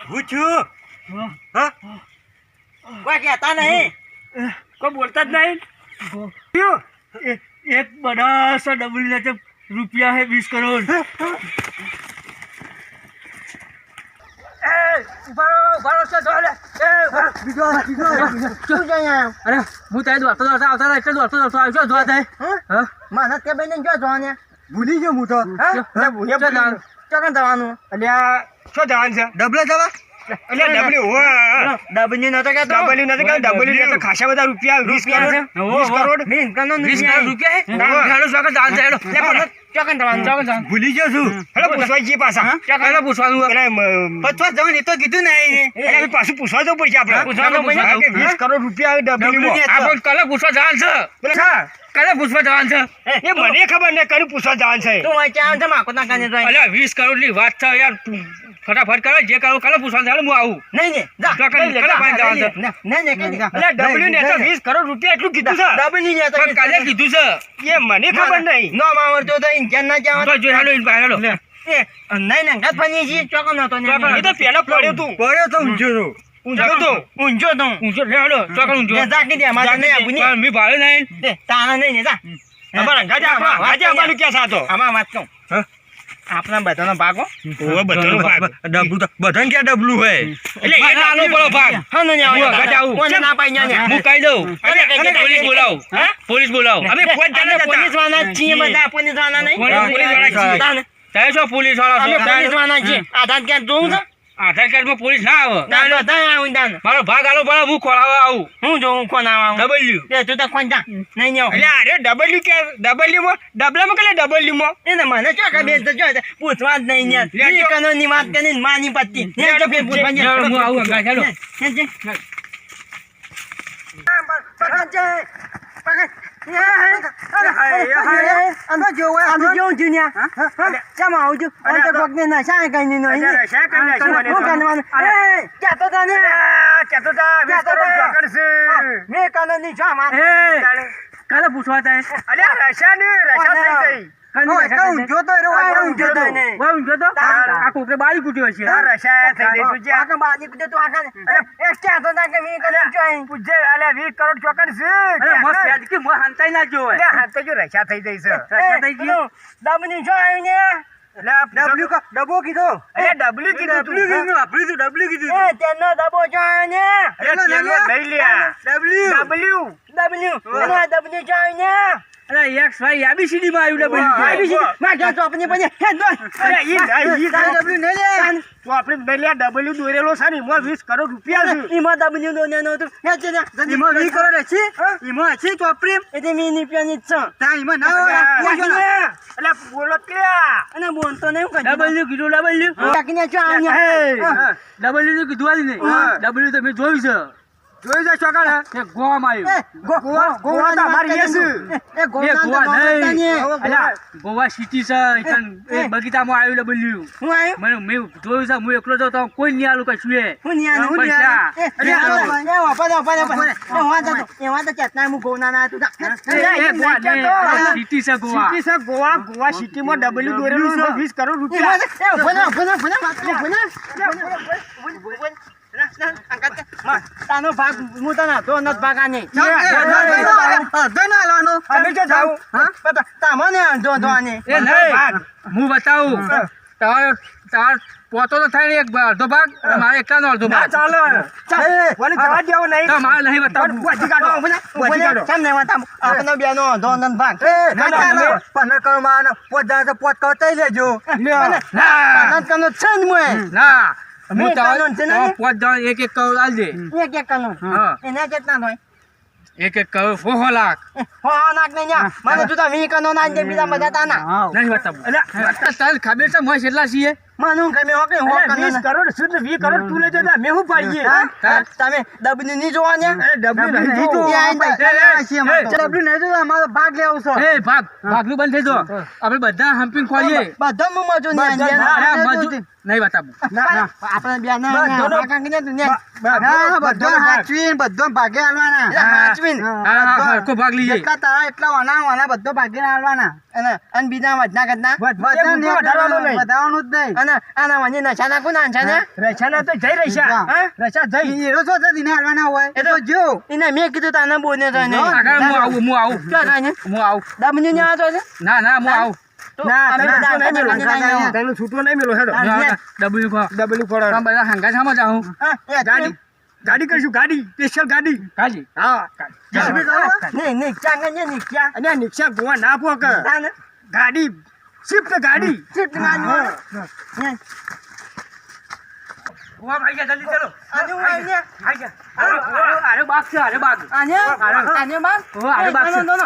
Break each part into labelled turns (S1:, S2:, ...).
S1: પૂછ્યું હા કોઈ કહેતા નહીં કોઈ બોલતા જ નહીં
S2: एक बड़ा सा डबल लेटर रुपया है 20 करोड़
S3: અરે હું તારી દોડતો આવતા એટલે દોડતો આવ્યો જોવા થાય
S1: માનસ કે બેન જો જોવાને
S2: भूली गयो હું તો
S1: ચોકન જવાનું
S2: અલ્યા શું જવાનું છે
S1: ડબલે જવા
S2: અલ્યા
S1: ડબલ્યુ નતો કહેતો
S2: ડબલ્યુ તો ખાસા બધા રૂપિયા 20 કરોડ 20 કરોડ
S1: મીન કનો
S3: 20 કરોડ રૂપિયા હે હેડો ચોકન જવાનું હેડો
S1: ચોકન જવાનું
S2: ભૂલી ગયો છું હેલો પૂછવા જઈએ પાછા
S3: હેડો પૂછવાનું
S1: પચવા જવાનું એ તો કીધું નહીં
S2: એટલે પાછું પૂછવા જવું પડશે આપણે
S1: પૂછવાનું પડશે.
S2: કે 20 કરોડ રૂપિયા ડબલ્યુ માં
S3: આપણે કલે પૂછવા જવાનું છે કલે પૂછવા જવાનું છે
S2: એ મને ખબર નહીં કયું પૂછવા જવાનું છે
S1: તું અહીં ચાલ છે માકો ના કાને જોઈ
S3: અલ્યા 20 કરોડ ની વાત છે યાર ફટાફટ કરો જે કરો કલે પૂછવાનું છે હું આવું
S1: નહીં ને જા
S3: ચોકન
S1: નહીં લે,
S3: કલે
S1: જા,
S3: પાંચ જવાનું છે
S1: નહીં ને કઈ જા
S2: એટલે ડબલ્યુ ને તો 20 કરોડ રૂપિયા એટલું કીધું છે
S1: ડબલ્યુ ને તો
S3: પણ કાલે કીધું છે
S2: એ મને ખબર નહીં
S1: નો આવડતો તો ઇન્જન ના જવાનું
S3: તો જો હેડો હેડો
S1: નહીં ને ગત ફની જી ચોકન નતો ને
S2: એ તો પેલા પડ્યો તું
S1: તો ઊંચો તો ઊંચો તો
S3: ઊંચો લે હેડો ચોકન ઊંચો
S1: જા કી દે મારે નહીં આબુની
S3: મી ભાડે નહીં
S1: દે તાણા નહીં ને જા
S2: અમારા ગાજા અમારું ક્યાં સાતો
S1: આમાં વાત કહું આપણા બધાનો ભાગો
S2: ઓવે બધાનો ભાગ
S3: ડબલું તો બધાને ક્યાં ડબલું હોય એટલે એ નાનો પડો ભાગ
S1: હા ને
S3: ગજાવું.
S1: કોને ના પાઈ ન્યા
S3: હું કહી દઉં પોલીસ બોલાવો
S1: હા?
S3: પોલીસ બોલાવો
S2: અમે ફોન ચાલે જતા
S1: પોલીસ વાળા છીએ બધા પોલીસ વાળા નહીં
S3: પોલીસ વાળા છીએ.
S1: તાને
S3: તમે શું પોલીસ વાળા
S1: અમે
S3: છો
S1: પોલીસ વાળા છીએ આધાર કાર્ડ જોઉં છે
S3: આધાર કાર્ડમાં પોલીસ ના આવે
S1: તાને બધા આવું તાને
S3: મારો ભાગ આલો પડે હું ખોલાવા આવું
S1: હું જોઉં કોણ આવું
S3: ડબલ્યુ
S1: તે તું તો કોણ જા નહીં ને
S2: એટલે અરે ડબલ્યુ કે ડબલ્યુ માં ડબલામાં કે ડબલ્યુ માં
S1: એને મને ચો કે બેન તો જો પૂછવા જ નહીં ને ઈ કનોની વાત કરીને માની પત્તી ને તો ફેર પૂછવા જ
S3: હું આવું અંગા ચાલો કાલે પૂછવા થાય આ કોકરે બાળી કૂટ્યો હશે અરે મસ્ત યાદ કે મો હંતાઈ ના જો હોય રસા થઈ ગઈ
S1: ડબો કીધો
S2: ડબલ્યુ કીધું તું
S1: ડબલ્યુ તેનો ડબો જો ને
S2: ડબલ્યુ
S1: ડબલ્યુ જો
S3: અરે એક્સ વાય ABCD માં આવ્યું
S2: તો આપણે ડબલ્યુ દોરેલો છે ને એમાં 20 કરોડ રૂપિયા છે
S1: એમાં ડબલ્યુ નો નેનો તો
S3: એમાં 20 કરોડ છે એમાં છે તો પ્રેમ
S1: એટલે મીની પેની છે
S3: એમાં
S2: એટલે બોલો ક્યાં
S1: અને બોલતો નહીં
S3: ડબલ્યુ કીધું ડબલ્યુ
S1: કાકીને ચો આવ્યા
S3: ડબલ્યુ નું કીધું આલી નહીં ડબલ્યુ તો મેં જોયું છે
S2: જોઈ જાય ચોકાડે
S3: એ ગોવામાં આવ્યું
S2: ગોવા તો અમારી યસ
S1: એ ગોવા
S3: અલ્યા ગોવા સિટી છે એ બગીચામાં આવ્યું ડબલ્યુ
S1: હું આવ્યો
S3: મને મેં જોયું છે હું એકલો તો કોઈ નહીં આલું કશું એ
S1: હું નિયા હું નિયા એ વાપા તો ચેતના હું ગોના ના તું
S3: સિટી છે ગોવા
S2: ગોવા સિટીમાં ડબલ્યુ દોરેલું છે 20 કરોડ રૂપિયા
S1: તાનો ભાગ હું તને તો નત ભાગા નહીં તમને જો
S3: એ નહીં હું બતાવું તાર પોતો તો થાય ને એક અડધો ભાગ અને મારે એકલાનો અડધો ભાગ મારે નહીં બતાવું ના હું પાંચ જણ એક કરોડ આલ દે
S1: એના કેટલા હોય
S3: એક કરોડ 4 લાખ
S1: મને તું વી કનો ના દે બીજા બધા તાના
S3: નહીં બતાવું તારે ખબર છે મય કેટલા છીએ
S1: માનું કે મે હો કે
S2: 20 કરોડ શુદ્ધ 20 કરોડ તું લેજો મે હું પાડીએ
S1: તમે ડબલ્યુ ની જોવા ને
S2: ડબલ્યુ નહીં
S1: ડબલ્યુ નહીં જો અમારો ભાગ લેવો છો
S3: એ ભાગનું બંધ થઈ જો આપણે બધા હમ્પિંગ ખોલીએ
S1: બધા મજૂર
S3: નહીં બતાવું.
S1: આપણે બે ના
S2: બધોનો-
S1: કાંકીને તું ને
S2: બધો હાચવીને બધો ભાગે હાલવાના.
S1: હાચવીન
S3: હા હરખો ભાગ લીજે.
S1: જેટલા તારા એટલા વાના બધો ભાગીને હાલવાના અને બીજા વધના ગદના
S2: વધારવાનું નહીં.
S1: વધારવાનું જ નહીં અને આના મને નશા નાખું ના છે ને
S2: રશાના તો જઈ રશા.
S1: હા?
S2: રશા જઈ.
S1: હીરો છો તો દિને હાલવાના હોય એ તો જો એને મેં કીધું તાને બોને તો એને
S3: આગળ હું આવું
S1: ક્યાં થાય ને
S3: હું આવું.
S1: દમની ને આ તો છે
S3: ના હું આવું.
S1: તો
S2: ના,
S1: અમે
S2: તને
S1: બધા
S2: છૂટો નહીં
S1: બધા
S2: મેલો.
S1: બધા
S2: તને છૂટો નહીં મેલો હેડો.
S3: ડબલ્યુ ખો.
S2: ડબલ્યુ ખોળો.
S3: તમે બધા હંગા સામો જાઉં.
S2: ગાડી ગાડી કરીશું. ગાડી સ્પેશિયલ ગાડી.
S3: કાજી.
S2: હા
S1: નહીં ચાંગા ને ની ક્યાં
S2: અને આ રિક્ષા ગોવા ના પોક.
S1: તાને
S2: ગાડી શિફ્ટ ગાડી.
S1: ચિપ માનો
S3: ઉભા ભાઈ ગયા, જલ્દી ચલો.
S1: આજો આને
S3: ભાઈ ગયા. અરે બાગ છે, અરે બાગ.
S1: આને આને બાગ
S3: ઓ, આને બાગ છે.
S1: નો એ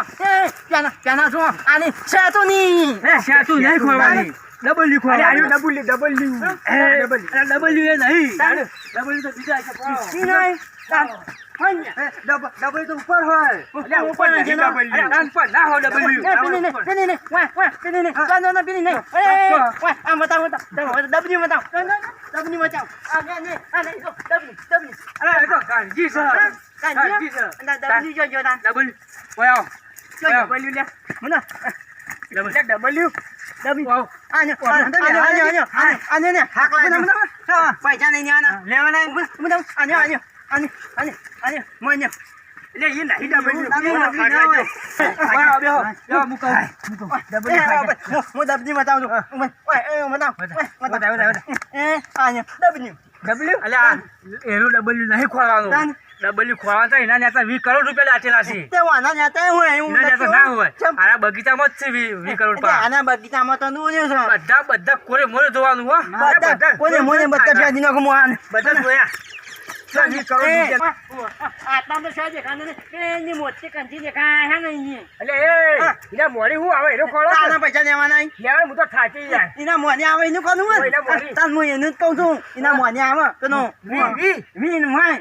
S1: ક્યાં જો આને છે તો ની
S3: એ શેતું નહીં ખોલવાની. ડબલ્યુ ખો.
S2: અરે આયો ડબલ્યુ ડબલ્યુ.
S3: ડબલ્યુ એ નહીં. ડબલ્યુ તો બીજા છે.
S1: ઈ નહીં
S2: ડબલ તો ઉપર હોય.
S3: અલ્યા, ઉપર નથી ડબલ્યુ. અરે, ઉપર ના હોય ડબલ્યુ. અરે, એ તો ગાંધી છે. ગાંધી છે. ડબલ્યુ. ઓય આવો. ડબલ્યુ લે. ડબલ્યુ.
S1: પૈસા નહીં
S2: લેવાના.
S3: લે, એ નહીં ડબલ્યુ.
S1: હું દબજી બતાવું છું
S3: ડબલ્યુ? અલ્યા, એનું ડબલ્યુ નહીં ખોલવાનું. ડબલ્યુ ખોલવાનું તો એના નેતા 20 કરોડ રૂપિયા લાચેલા છે. એના નેતા ના હોય. આના બગીચામાં જ છે 20 કરોડ પાસ.
S1: આના બગીચામાં તો
S3: બધા કોરે મોરે જોવાનું હો.
S1: કોને મોને બધા ફેદી નાખું મોહાન
S3: બધા જોયા. 20 કરોડ રૂપિયા.
S1: આટલા તો શાયદ દેખાને એની મોટી કંઠી દેખાય હે નહીં
S3: એટલે એના મોરી હું આવે એનો ખોળો
S1: તાના પૈસા લેવાના
S3: લેવાનું હું તો થાકી જાય.
S1: એના મોને આવે એનું કોનું
S3: ઓય, એના મોને.
S1: તાન હું એનું જ કહું છું એના મોને આવે પેલો વીન
S3: વાય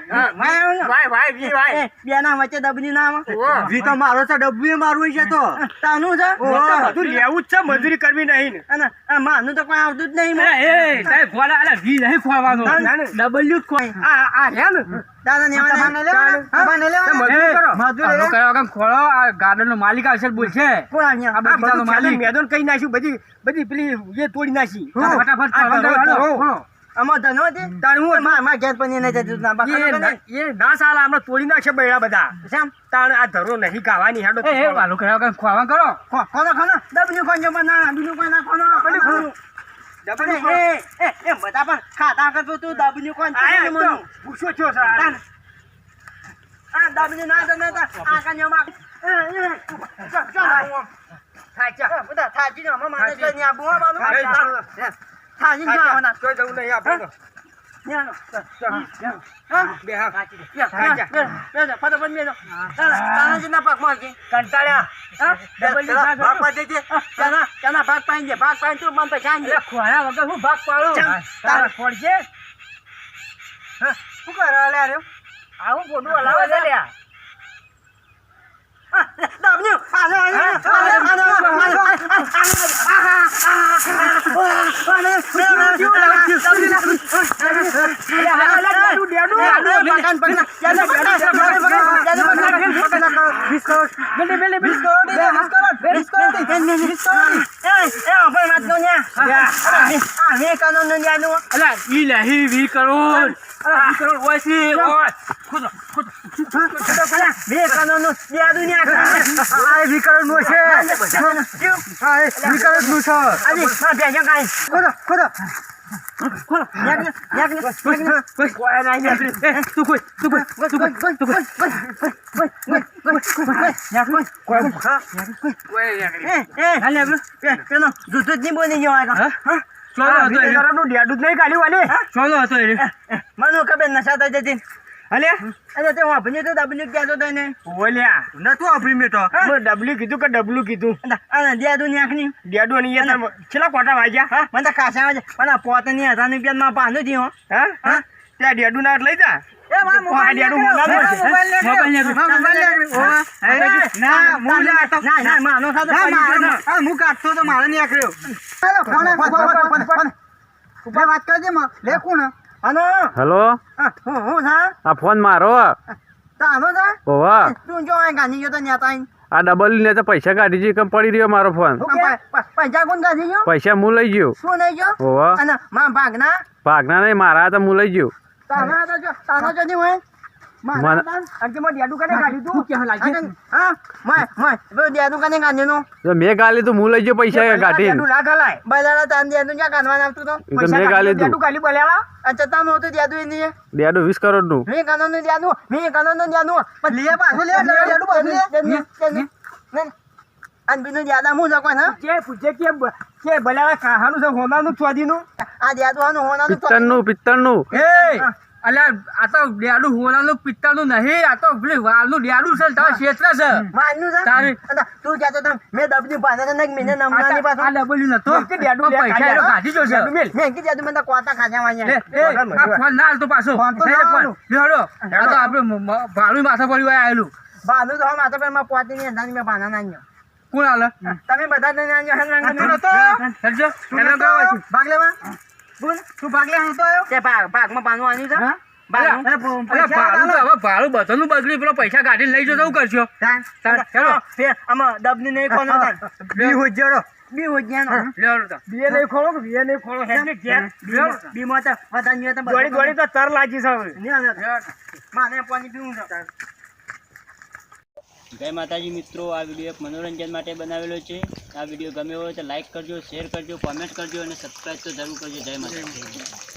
S3: વી વાય.
S1: બે ના વચ્ચે ડબલી ના આવે
S3: ઓહો.
S2: વી તો મારો છે ડબ્બુ મારું છે તો.
S1: તાનું છે
S2: બધું લેવું જ છે. મજૂરી કરવી નહીં ને.
S1: અને આ માનું તો કોઈ આવતું જ નહીં
S3: અરે, એ તારે ખોલા અરે વી નહીં ખોલવાનો. ડબલ્યુ જ ખોલ.
S2: આ હે ને.
S1: દાદા ને
S2: મજૂરી કરો.
S3: આનો કયો કામ ખોળો. આ ગાર્ડનનો માલિક આવશે તો બોલશે.
S1: કોણ અહીંયા
S3: આ બગીચાનો માલિક.
S2: મેદાન કઈ નાખ્યું. બધી પેલી એ તોડી નાખી.
S3: ફટાફટ
S2: આ
S3: ખોલો.
S2: ખોલો.
S1: અમાર ધનો હતી
S2: તાર હું
S1: માર ઘેર પણ એને જતું ના
S2: એ ના સાલા હમણાં તોડી નાખશે બૈરા બધા.
S1: શામ
S2: તાણ આ ધરો નહીં ગાવાની હેડો.
S3: એ વાલો કયો કામ ખોવા કરો.
S1: કોનો ડબલ્યુ કોણ જમા ના બીજું કોઈ ના કોનો
S2: ડબલ્યુ
S1: એ બધા પણ ખાતા કરતો તું ડબલ્યુ કોણ
S2: આયા તો પૂછો છો સાહેબ.
S1: આ ડબલ્યુ ના જમે તા આ કન્યામાં બધા થાજી નો મારે કઈ ની આબુ આવવાનું થાજી નો આવવાના
S2: કોઈ જવું નહીં આપણે તો.
S1: ન્યાનો
S2: હા બે હા
S1: ફટાફટ મેલો તાનાજીના પગ માં
S2: કંટાળ્યા.
S1: ભાગ પાઈ દે ભાગ પાઈ તું મને પૈસા આંજે
S3: ખોળા વગર હું ભાગ પાડું.
S1: તારે
S3: પડશે.
S1: શું કરે લે રે
S3: આવું બોડું હલાવે છે લ્યા.
S1: ડબલ્યુ
S3: અલા, ઈ લહી 20 કરોડ. 20 કરોડ હોય છે. ઓય. ખુદો.
S1: મનો ખબર નશા થઈ જતી અરે તે વાપરી તો ડબલ્યુ કહેતો તો એને
S2: બોલ્યા નતું વાપરી મેં તો. ડબલ્યુ કીધું કે ડબલું કીધું.
S1: અને દેદુ નાખની
S2: ડેડો ની છેલ્લા કોટા વાગ્યા.
S1: મને તો ખાસા આવે છે પણ આ પોતની 1000 રૂપિયા પાનું થયું
S2: હા ત્યાં ડેડુ ના લઈ જા.
S1: એ મારા મોબાઈલ
S2: ડેડુ
S1: હું કાઢતો તો મારે નીકળ્યો ઉપર વાત કરજે માં લે કોણ હલો
S4: હેલો
S1: હું થા
S4: આ ફોન મારો
S1: તાનો થા
S4: ઓવા
S1: તું જો આ ગાની ગયો તો નેતા
S4: આ ડબલ ને તો પૈસા કાઢી છે કેમ પડી રહ્યો મારો ફોન
S1: પૈસા કોણ કાઢી ગયો
S4: પૈસા હું લઈ ગયો
S1: શું નહીં ગયો
S4: ઓવા
S1: અને માં ભાગના
S4: ભાગના નહીં મારા તો હું લઈ ગયો
S1: તાનો જો નહીં હોય
S4: મેં ગાલી તો હું લઈ ગયો પૈસા કાઢી
S1: મેં
S4: ગાલી તું દેડું 20 કરોડ નું પિત્તળ નું
S3: અલ્યા આ તો ડેડું હોનાનું પિત્તળનું નહીં આ તો પેલી વાલનું ડેડું છે તારા ક્ષેત્ર છે
S1: તું કહેતો મેં દબની પાસે મહિને નમનાની પાસે
S3: આ ડબલ્યુ નતો પૈસા એનો કાઢી જો છે
S1: મેં કી જાદુ મને કોતા ખાજા વાયા
S3: આ ફોન ના હાલતો પાછો લેડો આ તો આપણે ભાડું માથા પડી આવેલું
S1: બાનું તો માથા પર માં પોતી ની અંદાની મેં બાના નાન્યો
S3: કોણ હાલે
S1: તમે બધા ને નાન્યો ભાગ લેવા બોલ તું ભાગ લે હું તો આવ્યો તે ભાગમાં બાનું આની છે
S3: ભાડું બધાનું બગડ્યું પેલો પૈસા કાઢીને લઈ જતો કરશો
S1: ચાલો આમાં દબની નહીં ખોલો બી હોજ્યો બી હોજ્યાનો બી નહીં ખોલો બી નહીં ખોલો બી માં તો વધારે તો
S2: ગોળી તો તર લાગી છે
S1: માને પાણી પીવું છે
S5: જય માતાજી મિત્રો, આ વિડીયો એક મનોરંજન માટે બનાવેલો છે. આ વિડીયો ગમ્યો હોય તો લાઈક કરજો, શેર કરજો, કોમેન્ટ કરજો અને સબસ્ક્રાઈબ તો જરૂર કરજો. જય માતાજી.